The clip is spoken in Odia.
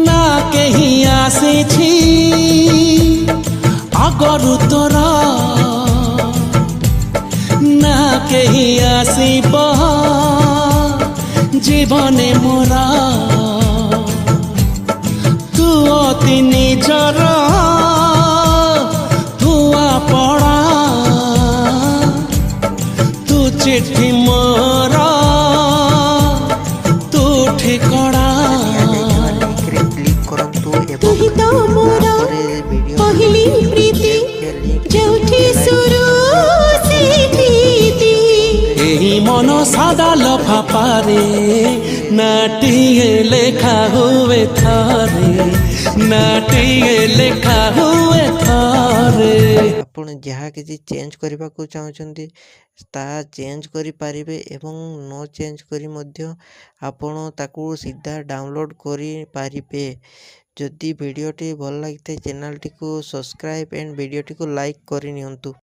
ନା କେହି ଆସିଛି ଆଗରୁ ତୋର, ନା କେହି ଆସିବ ଜୀବନେ ମୋର। ତୁ ଅତି ନିଜର, ତୁ ଆପଣା, ତୁ ଚିଠି ମୋର, ତୁ ଠିକଣା। କ୍ଲିକ୍ କରନ୍ତୁ ତୁ ହିଁ ତ ମୋର ପହିଲି ପ୍ରୀତି, ଯୋଉଠି ସୁରୁ ସେଇଠି ଇତି। ଏହି ମନ ସାଦା ଲଫାପାରେ ନାଟିଏ ଲେଖା ହୁଏ ଥରେ, ନାଟିଏ ଲେଖା ହୁଏ ଥରେ। ଆପଣ ଯାହା କିଛି ଚେଞ୍ଜ କରିବାକୁ ଚାହୁଁଛନ୍ତି ତାହା ଚେଞ୍ଜ କରିପାରିବେ ଏବଂ ନ ଚେଞ୍ଜ କରି ମଧ୍ୟ ଆପଣ ତାକୁ ସିଧା ଡାଉନଲୋଡ଼ କରିପାରିବେ। ଯଦି ଭିଡ଼ିଓଟି ଭଲ ଲାଗିଥାଏ ଚ୍ୟାନେଲଟିକୁ ସବସ୍କ୍ରାଇବ୍ ଏଣ୍ଡ ଭିଡ଼ିଓଟିକୁ ଲାଇକ୍ କରିନିଅନ୍ତୁ।